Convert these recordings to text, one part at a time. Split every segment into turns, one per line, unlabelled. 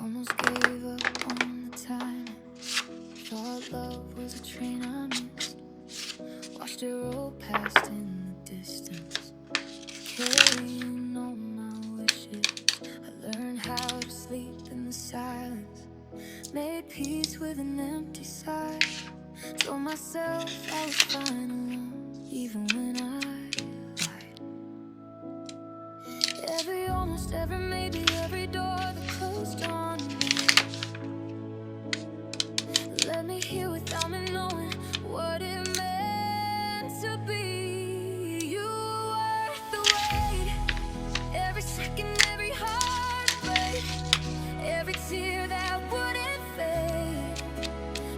Almost gave up on the time. Thought love was a train I missed. Watched it roll past in the distance, carrying all my wishes. I learned how to sleep in the silence, made peace with an empty sigh. Told myself I was fine alone, even when I lied. Almost every maybe, every door that closed on me let me hear without me knowing what it meant to be. You were the wait, every second, every heartbreak, every tear that wouldn't fade,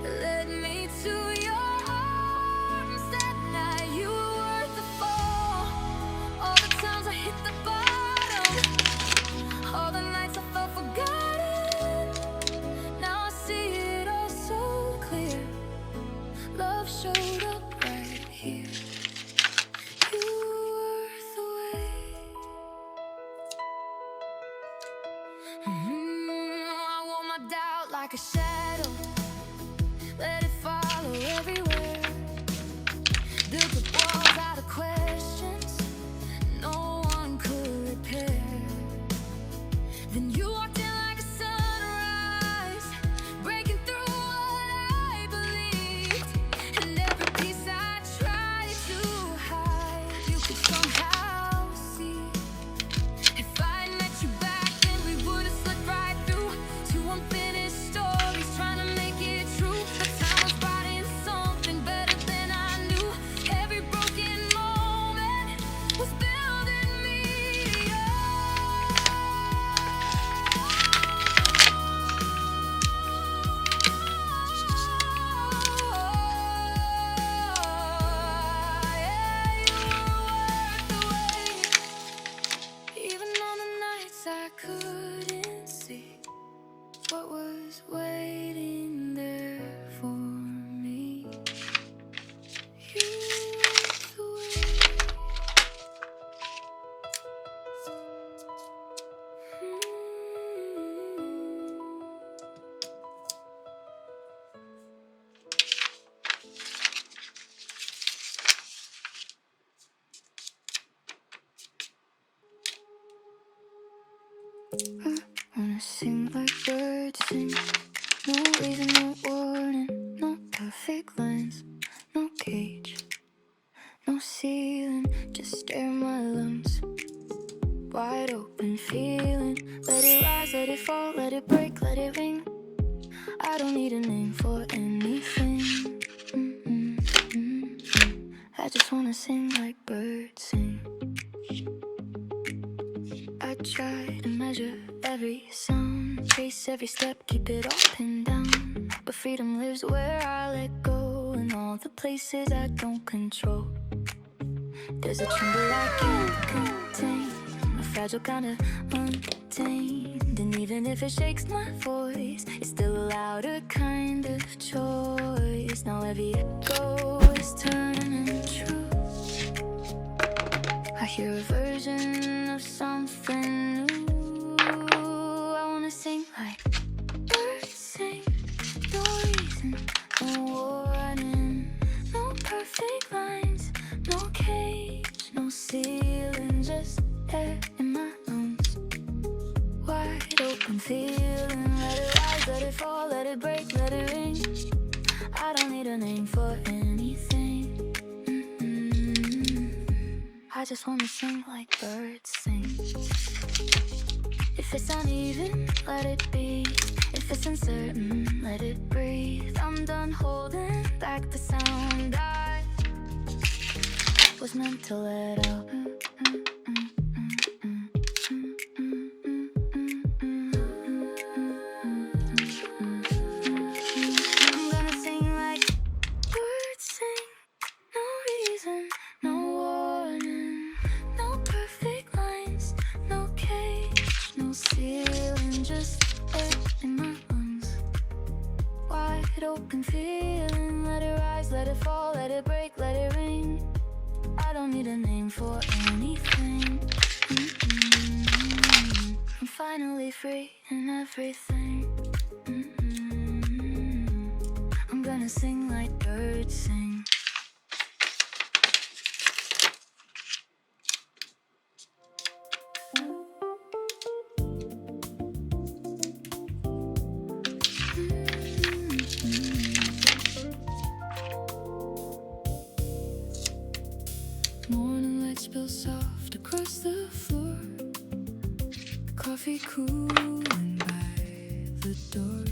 led me to your arms that night. You were the fall, all the times I hit the bottom, all the nights I felt forgotten. Now I see it all so clear. Love showed up right here. You were the way. I wore my doubt like a shadow, let it follow everywhere. Built up walls out of questions no one could repair. Then you walked in like a sunrise, breaking through what I believed. And every piece I tried to hide, you could somehow see. If I'd met you back then, we would have slipped right through two unfinished stories, trying to make it true. But time was brought in something better than I knew. Every broken moment was building me up. Even on the nights I couldn't see what was waiting there for me, you were the way. I wanna sing like birds sing. No reason, no warning, no perfect lines, no cage, no ceiling, just stare my lungs wide open, feeling. Let it rise, let it fall, let it break, let it ring. I don't need a name for anything. I just wanna sing like birds sing. I try to measure every sound, trace every step, keep it all pinned down. But freedom lives where I let go, in all the places I don't control. There's a tremble I can't contain, a fragile kind of untamed. And even if it shakes my voice, it's still a louder kind of choice. Now every echo is turning true. I hear a version of something new. I wanna sing like birds sing. No reason, no warning, no perfect lines, no cage, no ceiling, just air in my lungs, wide open feeling. Let it rise, let it fall, let it break, let it ring. I don't need a name for anything. I just wanna sing like birds sing. If it's uneven, let it be. If it's uncertain, let it breathe. I'm done holding back the sound I was meant to let out. I'm gonna sing like birds sing. No reason, no warning, no perfect lines, no cage, no ceiling, just broken feeling. Let it rise, let it fall, let it break, let it ring. I don't need a name for anything. I'm finally free in everything. I'm gonna sing like birds sing. Morning light spills soft across the floor. Coffee cooling by the door.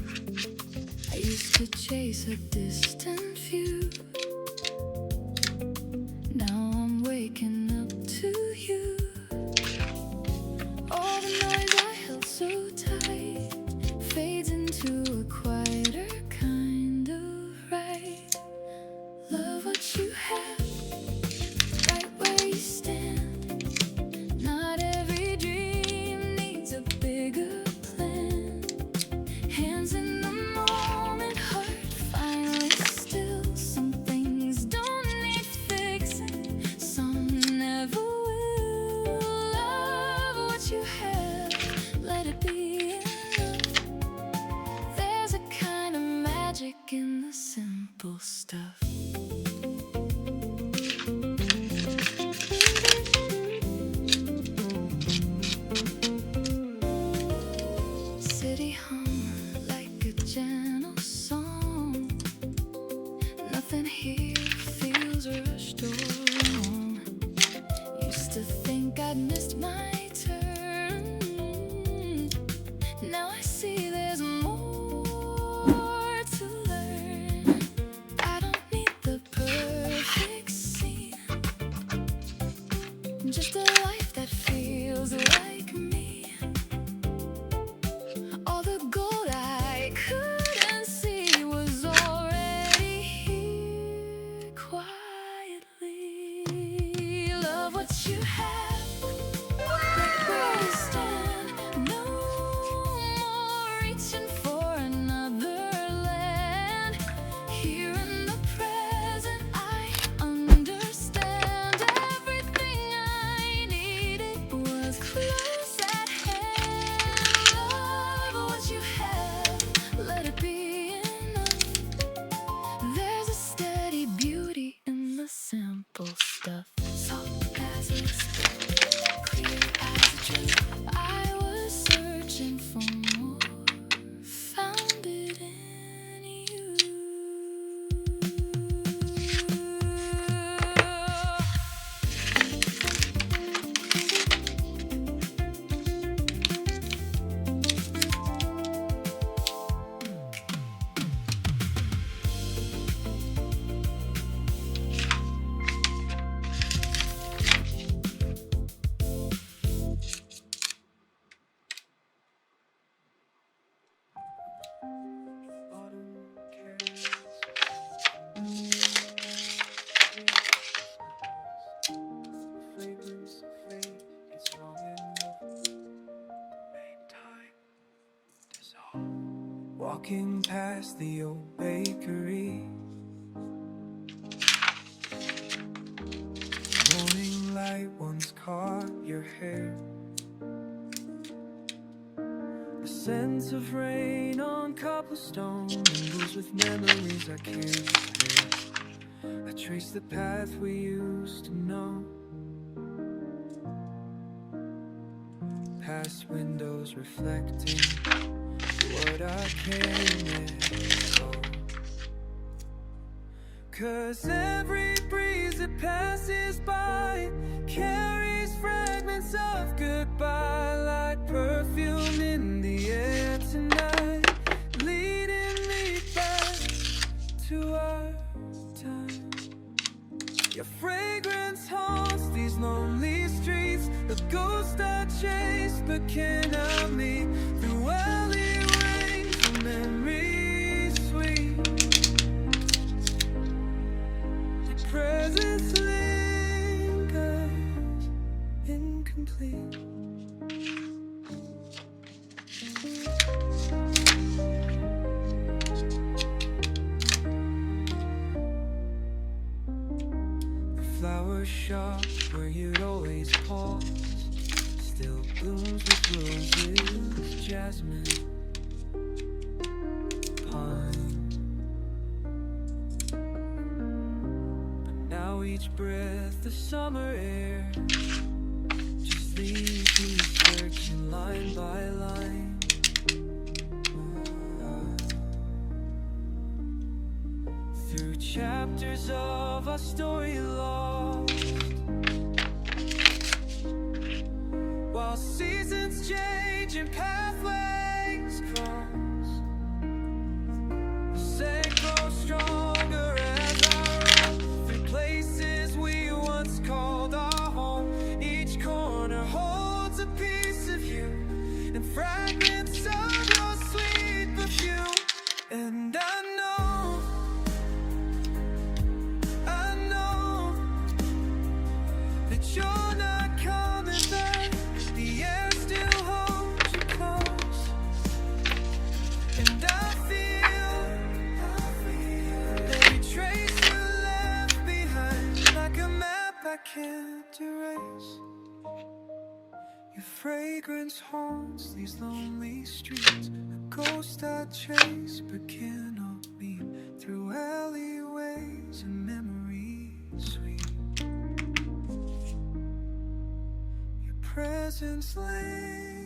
I used to chase a distant view. Now I'm waking up to you. All the noise I held so tight fades into a quieter kind of right. Love what you have, right where you stand. Not every dream needs a bigger plan. Hands in the moment, heart finally still. Some things don't need fixing, some never will. Love what you have, let it be enough. There's a kind of magic in the simple stuff. City hum like a gentle song. Nothing here feels rushed or wrong. Used to think I'd missed my turn. Now I see there's more to learn. I don't need the perfect scene, just a life that feels like me. All the gold I couldn't see was already here quietly. Love what you have, right where you stand. No more reaching for another land. Here in the present, I understand. Everything I needed was close at hand. Love what you have, let it be enough. There's a steady beauty in the simple stuff. Soft as a whisper, clear as a truth. I was searching for more, found it in you.
Walking past the old bakery, morning light once caught your hair. The scent of rain on cobblestone mingles with memories I can't share. I trace the path we used to know, past windows reflecting what I can't let go. 'Cause every breeze that passes by carries fragments of goodbye, like perfume in the air tonight, leading me back to our time. Your fragrance haunts these lonely streets, a ghost I chase but cannot meet. Through alleyways of memories sweet, the presence lingers incomplete. shop where you'd always pause still blooms with roses, jasmine, pine. But now each breath of summer air just leaves me searching line by line. Through chapters of our story lost, while seasons change and pathways cross, the scent grows stronger as I roam through places we once called our home. Each corner holds a piece of you and fragments of your sweet perfume. And I know that you're not coming back. The air still holds you close, and I feel every trace you left behind, like a map I can't erase. Your fragrance haunts these lonely streets, a ghost I chase but cannot meet, through alleyways and memories sweet. Presence lay